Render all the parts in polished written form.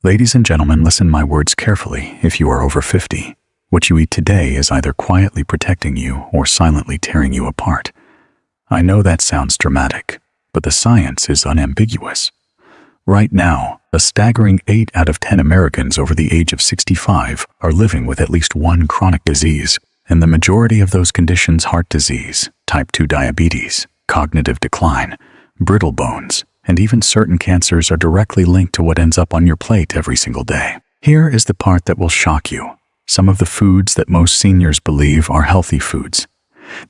Ladies and gentlemen, listen my words carefully if you are over 50. What you eat today is either quietly protecting you or silently tearing you apart. I know that sounds dramatic, but the science is unambiguous. Right now, a staggering 8 out of 10 Americans over the age of 65 are living with at least one chronic disease, and the majority of those conditions, heart disease, type 2 diabetes, cognitive decline, brittle bones, and even certain cancers are directly linked to what ends up on your plate every single day. Here is the part that will shock you. Some of the foods that most seniors believe are healthy foods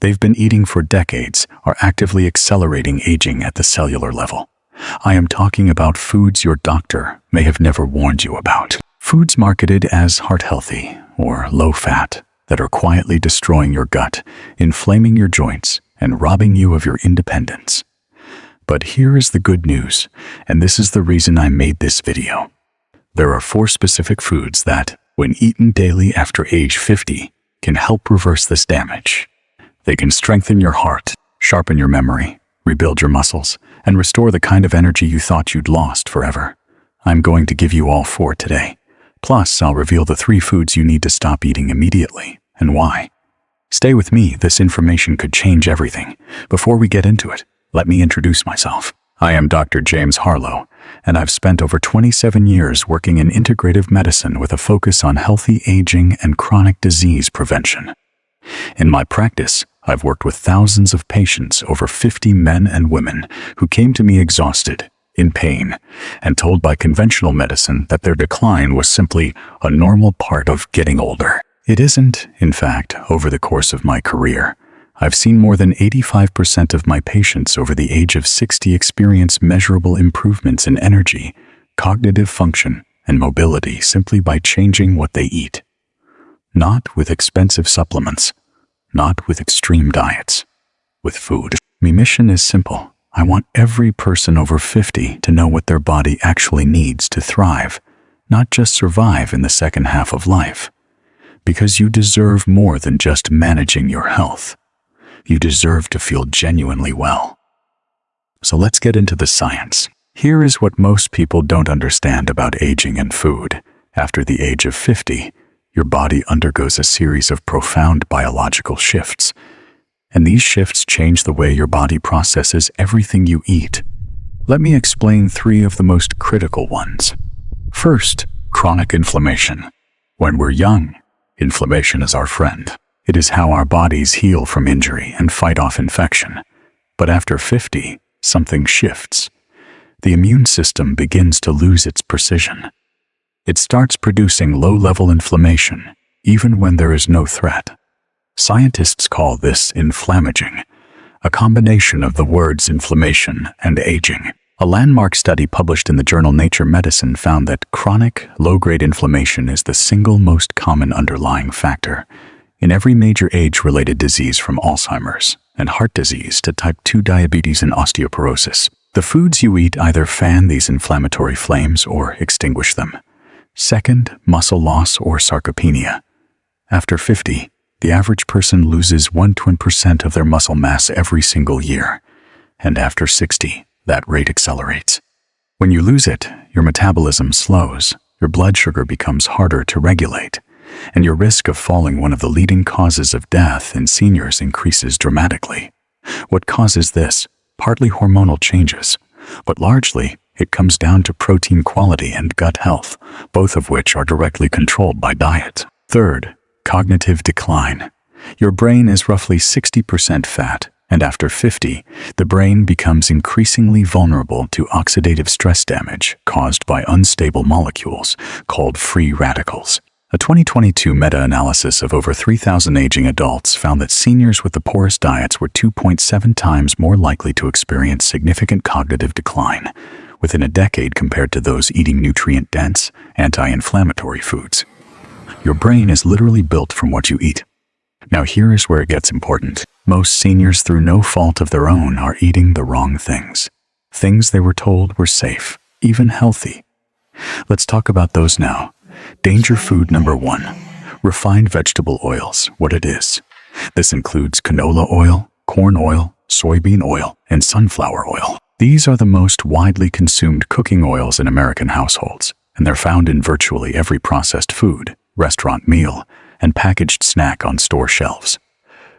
they've been eating for decades are actively accelerating aging at the cellular level. I am talking about foods your doctor may have never warned you about. Foods marketed as heart healthy or low fat that are quietly destroying your gut, inflaming your joints, and robbing you of your independence. But here is the good news, and this is the reason I made this video. There are 4 specific foods that, when eaten daily after age 50, can help reverse this damage. They can strengthen your heart, sharpen your memory, rebuild your muscles, and restore the kind of energy you thought you'd lost forever. I'm going to give you all 4 today. Plus, I'll reveal the 3 foods you need to stop eating immediately, and why. Stay with me, this information could change everything. Before we get into it, let me introduce myself. I am Dr. James Harlow, and I've spent over 27 years working in integrative medicine with a focus on healthy aging and chronic disease prevention. In my practice, I've worked with thousands of patients, over 50 men and women, who came to me exhausted, in pain, and told by conventional medicine that their decline was simply a normal part of getting older. It isn't, in fact. Over the course of my career, I've seen more than 85% of my patients over the age of 60 experience measurable improvements in energy, cognitive function, and mobility simply by changing what they eat. Not with expensive supplements, not with extreme diets, with food. My mission is simple. I want every person over 50 to know what their body actually needs to thrive, not just survive in the second half of life. Because you deserve more than just managing your health. You deserve to feel genuinely well. So let's get into the science. Here is what most people don't understand about aging and food. After the age of 50, your body undergoes a series of profound biological shifts. And these shifts change the way your body processes everything you eat. Let me explain 3 of the most critical ones. First, chronic inflammation. When we're young, inflammation is our friend. It is how our bodies heal from injury and fight off infection. But after 50, something shifts. The immune system begins to lose its precision. It starts producing low-level inflammation, even when there is no threat. Scientists call this inflammaging, a combination of the words inflammation and aging. A landmark study published in the journal Nature Medicine found that chronic, low-grade inflammation is the single most common underlying factor in every major age-related disease, from Alzheimer's and heart disease to type 2 diabetes and osteoporosis. The foods you eat either fan these inflammatory flames or extinguish them. Second, muscle loss or sarcopenia. After 50, the average person loses 1% of their muscle mass every single year. And after 60, that rate accelerates. When you lose it, your metabolism slows, your blood sugar becomes harder to regulate, and your risk of falling, one of the leading causes of death in seniors, increases dramatically. What causes this? Partly hormonal changes, but largely it comes down to protein quality and gut health, both of which are directly controlled by diet. Third, cognitive decline. Your brain is roughly 60% fat, and after 50, the brain becomes increasingly vulnerable to oxidative stress damage caused by unstable molecules called free radicals. A 2022 meta-analysis of over 3,000 aging adults found that seniors with the poorest diets were 2.7 times more likely to experience significant cognitive decline within a decade compared to those eating nutrient-dense, anti-inflammatory foods. Your brain is literally built from what you eat. Now here is where it gets important. Most seniors, through no fault of their own, are eating the wrong things. Things they were told were safe, even healthy. Let's talk about those now. Danger food number 1, refined vegetable oils. What it is. This includes canola oil, corn oil, soybean oil, and sunflower oil. These are the most widely consumed cooking oils in American households, and they're found in virtually every processed food, restaurant meal, and packaged snack on store shelves.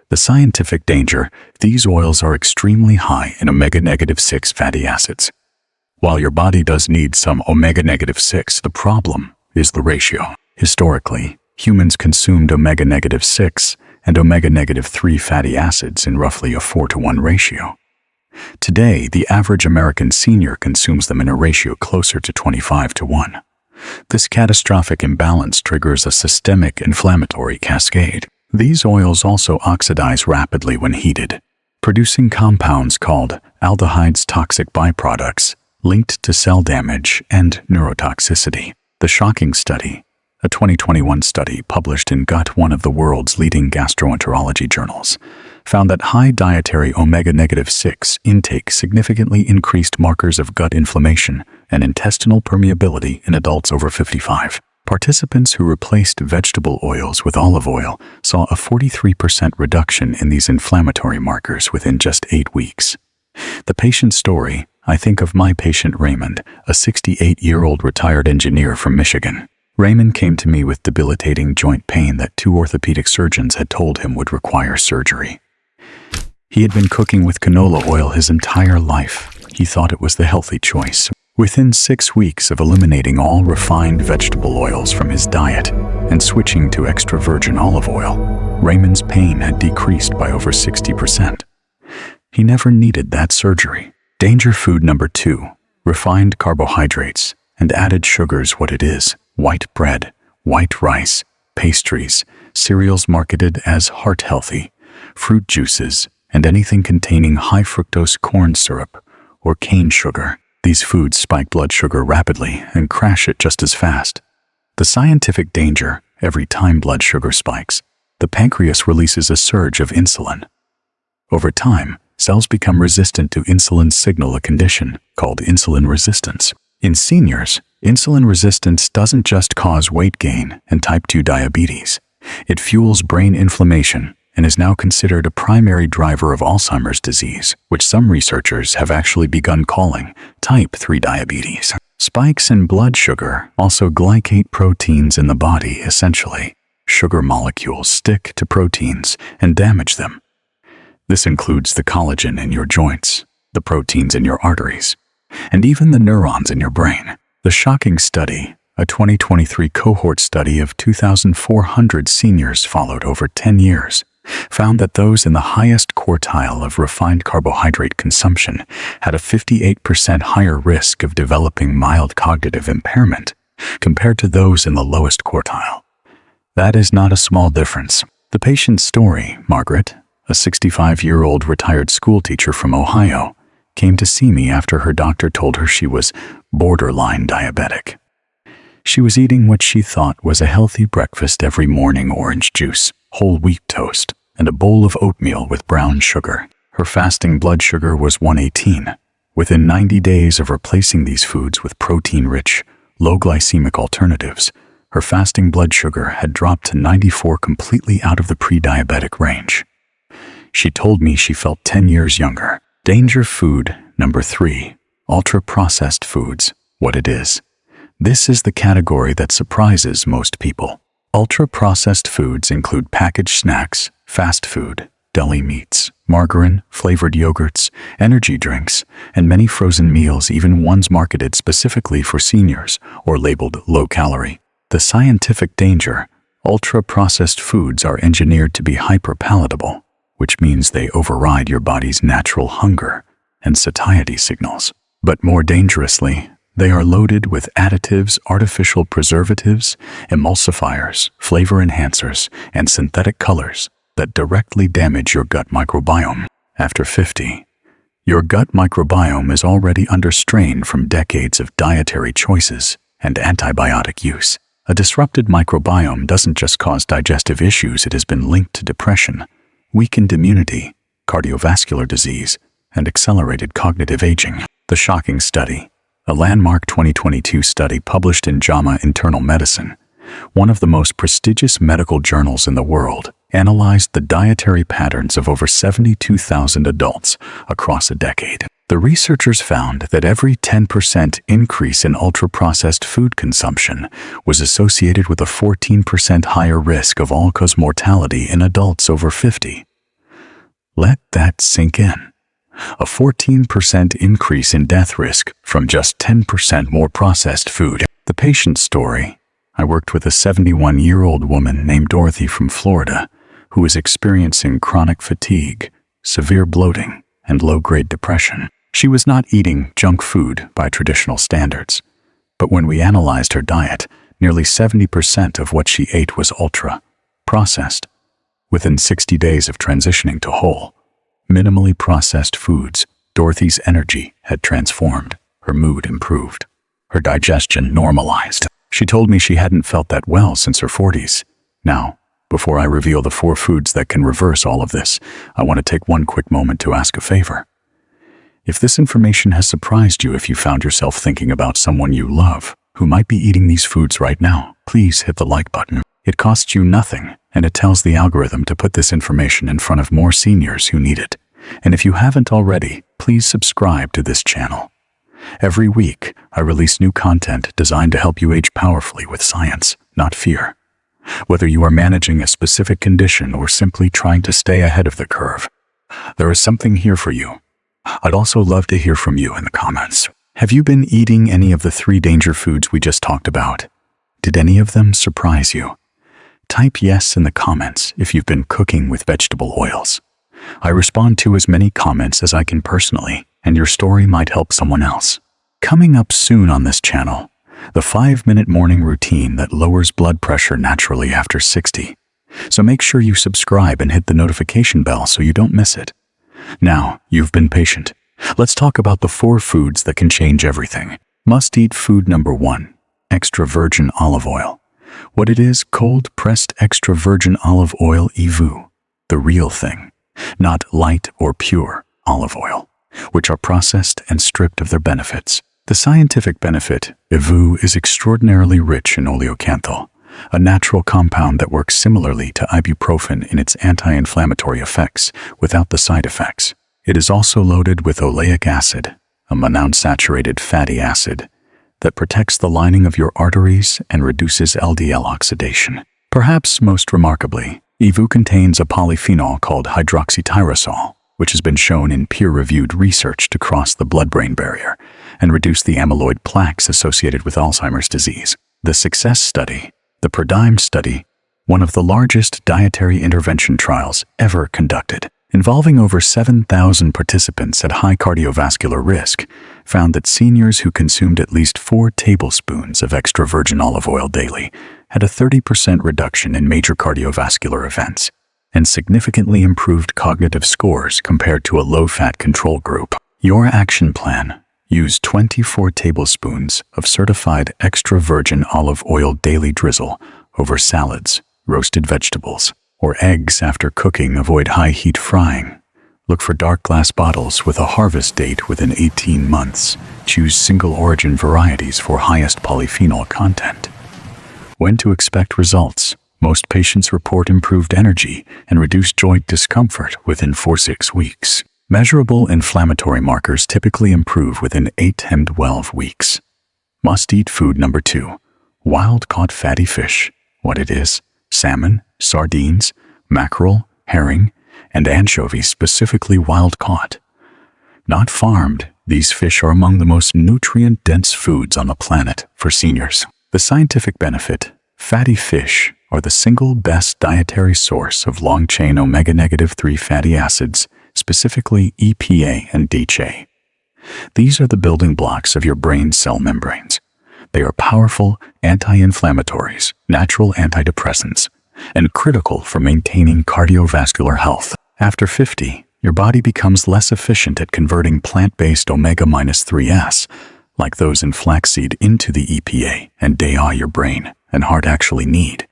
The scientific danger: these oils are extremely high in omega-6 fatty acids. While your body does need some omega-6, the problem is the ratio. Historically, humans consumed omega-6 and omega-3 fatty acids in roughly a 4-to-1 ratio. Today, the average American senior consumes them in a ratio closer to 25-to-1. This catastrophic imbalance triggers a systemic inflammatory cascade. These oils also oxidize rapidly when heated, producing compounds called aldehydes, toxic byproducts linked to cell damage and neurotoxicity. The shocking study, a 2021 study published in Gut, one of the world's leading gastroenterology journals, found that high dietary omega-6 intake significantly increased markers of gut inflammation and intestinal permeability in adults over 55. Participants who replaced vegetable oils with olive oil saw a 43% reduction in these inflammatory markers within just 8 weeks. The patient's story: I think of my patient Raymond, a 68-year-old retired engineer from Michigan. Raymond came to me with debilitating joint pain that 2 orthopedic surgeons had told him would require surgery. He had been cooking with canola oil his entire life. He thought it was the healthy choice. Within 6 weeks of eliminating all refined vegetable oils from his diet and switching to extra virgin olive oil, Raymond's pain had decreased by over 60%. He never needed that surgery. Danger food number 2: refined carbohydrates and added sugars. What it is: white bread, white rice, pastries, cereals marketed as heart healthy, fruit juices, and anything containing high fructose corn syrup or cane sugar. These foods spike blood sugar rapidly and crash it just as fast. The scientific danger: every time blood sugar spikes, the pancreas releases a surge of insulin. Over time, cells become resistant to insulin, signal a condition called insulin resistance. In seniors, insulin resistance doesn't just cause weight gain and type 2 diabetes. It fuels brain inflammation and is now considered a primary driver of Alzheimer's disease, which some researchers have actually begun calling type 3 diabetes. Spikes in blood sugar also glycate proteins in the body. Essentially, sugar molecules stick to proteins and damage them. This includes the collagen in your joints, the proteins in your arteries, and even the neurons in your brain. The shocking study, a 2023 cohort study of 2,400 seniors followed over 10 years, found that those in the highest quartile of refined carbohydrate consumption had a 58% higher risk of developing mild cognitive impairment compared to those in the lowest quartile. That is not a small difference. The patient's story: Margaret, a 65-year-old retired schoolteacher from Ohio, came to see me after her doctor told her she was borderline diabetic. She was eating what she thought was a healthy breakfast every morning: orange juice, whole wheat toast, and a bowl of oatmeal with brown sugar. Her fasting blood sugar was 118. Within 90 days of replacing these foods with protein-rich, low-glycemic alternatives, her fasting blood sugar had dropped to 94, completely out of the pre-diabetic range. She told me she felt 10 years younger. Danger food number 3: ultra-processed foods. What it is: this is the category that surprises most people. Ultra-processed foods include packaged snacks, fast food, deli meats, margarine, flavored yogurts, energy drinks, and many frozen meals, even ones marketed specifically for seniors or labeled low-calorie. The scientific danger: ultra-processed foods are engineered to be hyper-palatable, which means they override your body's natural hunger and satiety signals. But more dangerously, they are loaded with additives, artificial preservatives, emulsifiers, flavor enhancers, and synthetic colors that directly damage your gut microbiome. After 50, your gut microbiome is already under strain from decades of dietary choices and antibiotic use. A disrupted microbiome doesn't just cause digestive issues, it has been linked to depression, weakened immunity, cardiovascular disease, and accelerated cognitive aging. The shocking study, a landmark 2022 study published in JAMA Internal Medicine, one of the most prestigious medical journals in the world, analyzed the dietary patterns of over 72,000 adults across a decade. The researchers found that every 10% increase in ultra-processed food consumption was associated with a 14% higher risk of all-cause mortality in adults over 50. Let that sink in. A 14% increase in death risk from just 10% more processed food. The patient's story: I worked with a 71-year-old woman named Dorothy from Florida who was experiencing chronic fatigue, severe bloating, and low-grade depression. She was not eating junk food by traditional standards, but when we analyzed her diet, nearly 70% of what she ate was ultra-processed. Within 60 days of transitioning to whole, minimally processed foods, Dorothy's energy had transformed, her mood improved, her digestion normalized. She told me she hadn't felt that well since her 40s. Now, before I reveal the 4 foods that can reverse all of this, I want to take one quick moment to ask a favor. If this information has surprised you, if you found yourself thinking about someone you love who might be eating these foods right now, please hit the like button. It costs you nothing, and it tells the algorithm to put this information in front of more seniors who need it. And if you haven't already, please subscribe to this channel. Every week, I release new content designed to help you age powerfully with science, not fear. Whether you are managing a specific condition or simply trying to stay ahead of the curve, there is something here for you. I'd also love to hear from you in the comments. Have you been eating any of the 3 danger foods we just talked about? Did any of them surprise you? Type yes in the comments if you've been cooking with vegetable oils. I respond to as many comments as I can personally, and your story might help someone else. Coming up soon on this channel, the 5-minute morning routine that lowers blood pressure naturally after 60. So make sure you subscribe and hit the notification bell so you don't miss it. Now, you've been patient. Let's talk about the 4 foods that can change everything. Must-eat food number 1, extra virgin olive oil. What it is: cold-pressed extra virgin olive oil, EVOO, the real thing, not light or pure olive oil, which are processed and stripped of their benefits. The scientific benefit: EVOO is extraordinarily rich in oleocanthal, a natural compound that works similarly to ibuprofen in its anti-inflammatory effects without the side effects. It is also loaded with oleic acid, a monounsaturated fatty acid that protects the lining of your arteries and reduces LDL oxidation. Perhaps most remarkably, EVOO contains a polyphenol called hydroxytyrosol, which has been shown in peer-reviewed research to cross the blood-brain barrier and reduce the amyloid plaques associated with Alzheimer's disease. The success study, the PARADIGM study, one of the largest dietary intervention trials ever conducted, involving over 7,000 participants at high cardiovascular risk, found that seniors who consumed at least 4 tablespoons of extra virgin olive oil daily had a 30% reduction in major cardiovascular events and significantly improved cognitive scores compared to a low-fat control group. Your action plan: use 24 tablespoons of certified extra virgin olive oil daily drizzle over salads, roasted vegetables, or eggs after cooking. Avoid high-heat frying. Look for dark glass bottles with a harvest date within 18 months. Choose single-origin varieties for highest polyphenol content. When to expect results: most patients report improved energy and reduced joint discomfort within 4-6 weeks. Measurable inflammatory markers typically improve within 8-12 weeks. Must-eat food number 2, wild-caught fatty fish. What it is: salmon, sardines, mackerel, herring, and anchovies, specifically wild-caught. Not farmed, these fish are among the most nutrient-dense foods on the planet for seniors. The scientific benefit: fatty fish are the single best dietary source of long-chain omega-3 fatty acids, specifically EPA and DHA. These are the building blocks of your brain cell membranes. They are powerful anti-inflammatories, natural antidepressants, and critical for maintaining cardiovascular health. After 50, your body becomes less efficient at converting plant-based omega-3s, like those in flaxseed, into the EPA and DHA your brain and heart actually need.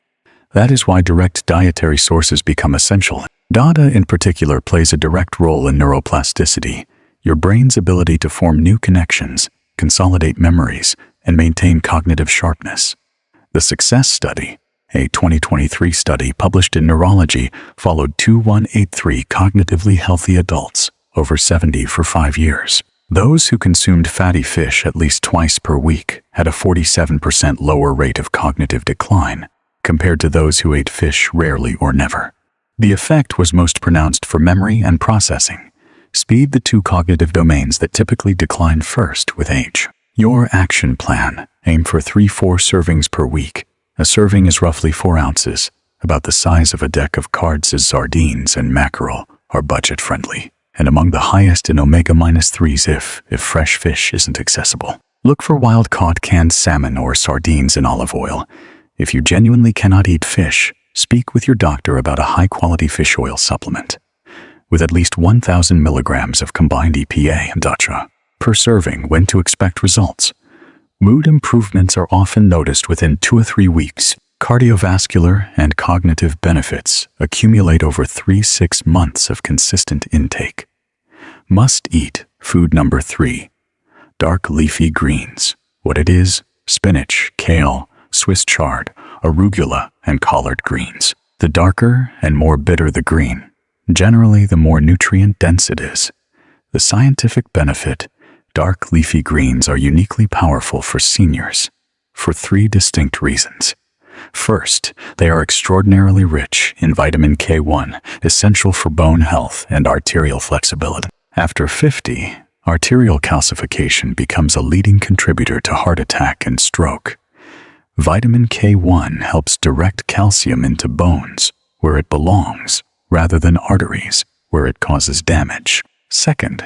That is why direct dietary sources become essential. DHA in particular plays a direct role in neuroplasticity, your brain's ability to form new connections, consolidate memories, and maintain cognitive sharpness. The success study, A 2023 study published in Neurology followed 2183 cognitively healthy adults over 70 for 5 years. Those who consumed fatty fish at least twice per week had a 47% lower rate of cognitive decline compared to those who ate fish rarely or never. The effect was most pronounced for memory and processing, speed, the two cognitive domains that typically decline first with age. Your action plan: aim for 3-4 servings per week. A serving is roughly 4 ounces, about the size of a deck of cards. As sardines and mackerel are budget-friendly and among the highest in omega-3s if fresh fish isn't accessible. Look for wild-caught canned salmon or sardines in olive oil. If you genuinely cannot eat fish, speak with your doctor about a high-quality fish oil supplement with at least 1,000 milligrams of combined EPA and DHA per serving. When to expect results: mood improvements are often noticed within 2 or 3 weeks. Cardiovascular and cognitive benefits accumulate over 3-6 months of consistent intake. Must eat food number 3: dark leafy greens. What it is: spinach, kale, Swiss chard, arugula, and collard greens. The darker and more bitter the green, generally the more nutrient dense it is. The scientific benefit: dark leafy greens are uniquely powerful for seniors for 3 distinct reasons. First, they are extraordinarily rich in vitamin K1, essential for bone health and arterial flexibility. After 50, arterial calcification becomes a leading contributor to heart attack and stroke. Vitamin K1 helps direct calcium into bones, where it belongs, rather than arteries, where it causes damage. Second,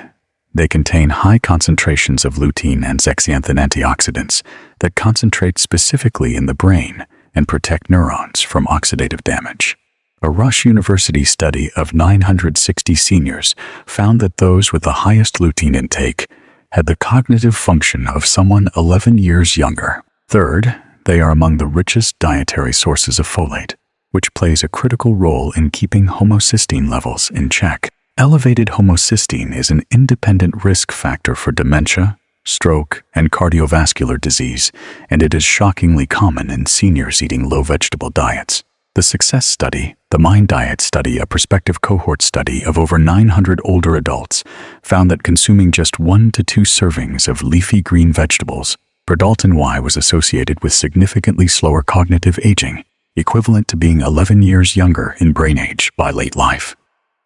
they contain high concentrations of lutein and zeaxanthin antioxidants that concentrate specifically in the brain and protect neurons from oxidative damage. A Rush University study of 960 seniors found that those with the highest lutein intake had the cognitive function of someone 11 years younger. Third, they are among the richest dietary sources of folate, which plays a critical role in keeping homocysteine levels in check. Elevated homocysteine is an independent risk factor for dementia, stroke, and cardiovascular disease, and it is shockingly common in seniors eating low vegetable diets. The Success Study, the Mind Diet Study, a prospective cohort study of over 900 older adults, found that consuming just 1 to 2 servings of leafy green vegetables per Dalton Y was associated with significantly slower cognitive aging, equivalent to being 11 years younger in brain age by late life.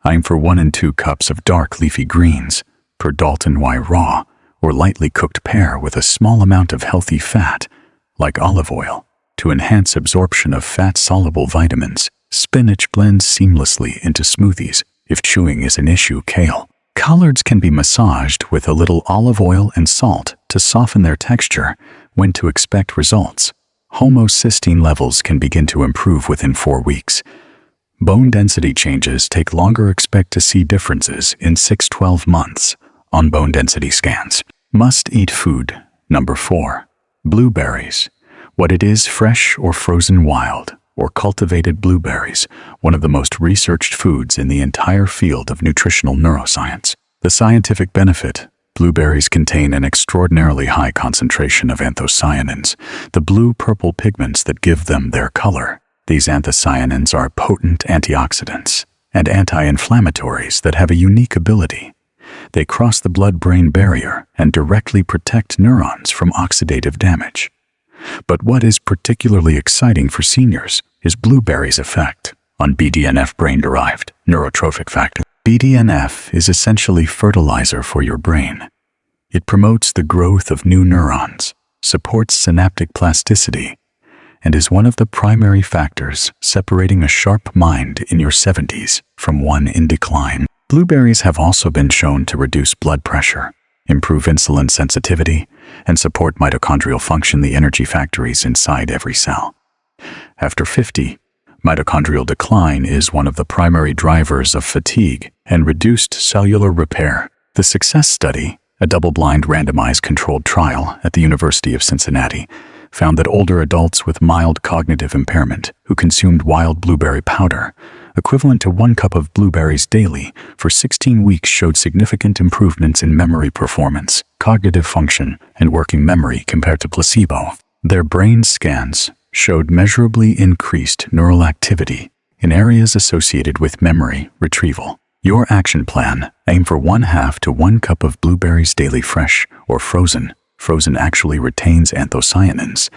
Aim for 1 and 2 cups of dark leafy greens per Dalton Y raw or lightly cooked pair with a small amount of healthy fat, like olive oil, to enhance absorption of fat-soluble vitamins. Spinach blends seamlessly into smoothies if chewing is an issue. Kale. Collards can be massaged with a little olive oil and salt to soften their texture. When to expect results: homocysteine levels can begin to improve within 4 weeks. Bone density changes take longer. Expect to see differences in 6-12 months on bone density scans. Must eat food number 4: blueberries. What it is: fresh or frozen wild or cultivated blueberries, one of the most researched foods in the entire field of nutritional neuroscience. The scientific benefit: blueberries contain an extraordinarily high concentration of anthocyanins, the blue-purple pigments that give them their color. These anthocyanins are potent antioxidants and anti-inflammatories that have a unique ability. They cross the blood-brain barrier and directly protect neurons from oxidative damage. But what is particularly exciting for seniors is blueberries' effect on BDNF, brain-derived neurotrophic factor. BDNF is essentially fertilizer for your brain. It promotes the growth of new neurons, supports synaptic plasticity, and is one of the primary factors separating a sharp mind in your 70s from one in decline. Blueberries have also been shown to reduce blood pressure, improve insulin sensitivity, and support mitochondrial function, the energy factories inside every cell. After 50, mitochondrial decline is one of the primary drivers of fatigue and reduced cellular repair. The Success Study, a double-blind randomized controlled trial at the University of Cincinnati, found that older adults with mild cognitive impairment who consumed wild blueberry powder, equivalent to 1 cup of blueberries daily, for 16 weeks showed significant improvements in memory performance, cognitive function, and working memory compared to placebo. Their brain scans showed measurably increased neural activity in areas associated with memory retrieval. Your action plan: aim for 1/2 to 1 cup of blueberries daily, fresh or frozen. Frozen actually retains anthocyanins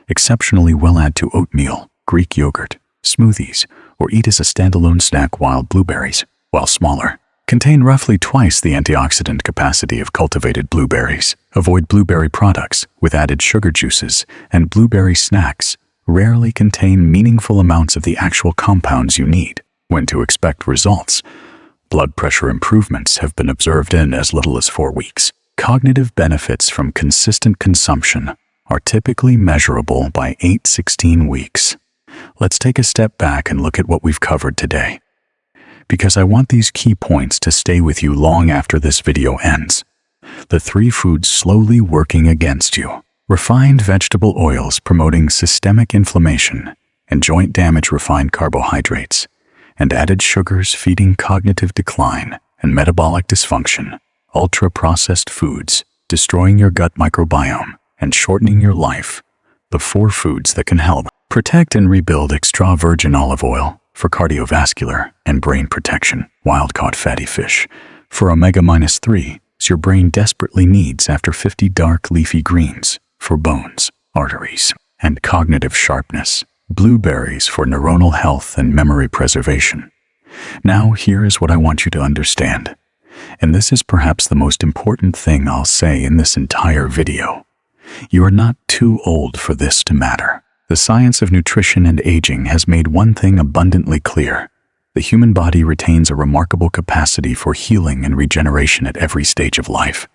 exceptionally well. Add to oatmeal, Greek yogurt, smoothies, or eat as a standalone snack. Wild blueberries, while smaller, contain roughly twice the antioxidant capacity of cultivated blueberries. Avoid blueberry products with added sugar juices, and blueberry snacks rarely contain meaningful amounts of the actual compounds you need. When to expect results: blood pressure improvements have been observed in as little as 4 weeks. Cognitive benefits from consistent consumption are typically measurable by 8-16 weeks. Let's take a step back and look at what we've covered today, because I want these key points to stay with you long after this video ends. The 3 foods slowly working against you: refined vegetable oils promoting systemic inflammation and joint damage, refined carbohydrates, and added sugars feeding cognitive decline and metabolic dysfunction, ultra-processed foods destroying your gut microbiome and shortening your life. The 4 foods that can help protect and rebuild: extra virgin olive oil for cardiovascular and brain protection, wild-caught fatty fish for omega-3s your brain desperately needs after 50 dark leafy greens for bones, arteries, and cognitive sharpness, blueberries for neuronal health and memory preservation. Now here is what I want you to understand, and this is perhaps the most important thing I'll say in this entire video. You are not too old for this to matter. The science of nutrition and aging has made one thing abundantly clear: the human body retains a remarkable capacity for healing and regeneration at every stage of life.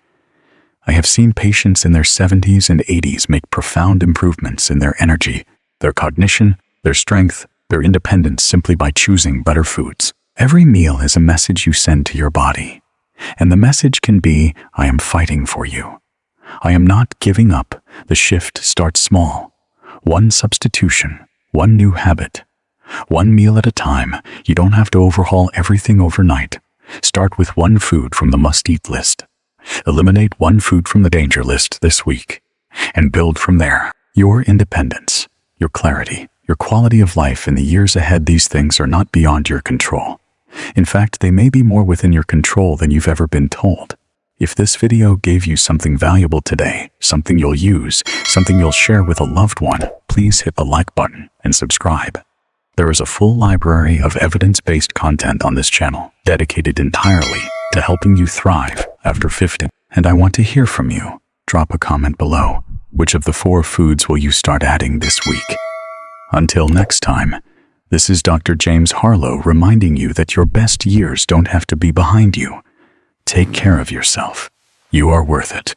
I have seen patients in their 70s and 80s make profound improvements in their energy, their cognition, their strength, their independence simply by choosing better foods. Every meal is a message you send to your body, and the message can be: I am fighting for you. I am not giving up. The shift starts small. 1 substitution, 1 new habit, 1 meal at a time. You don't have to overhaul everything overnight. Start with 1 food from the must-eat list. Eliminate 1 food from the danger list this week, and build from there. Your independence, your clarity, your quality of life in the years ahead, these things are not beyond your control. In fact, they may be more within your control than you've ever been told. If this video gave you something valuable today, something you'll use, something you'll share with a loved one, please hit the like button and subscribe. There is a full library of evidence-based content on this channel, dedicated entirely to helping you thrive after 50. And I want to hear from you. Drop a comment below. Which of the 4 foods will you start adding this week? Until next time, this is Dr. James Harlow reminding you that your best years don't have to be behind you. Take care of yourself. You are worth it.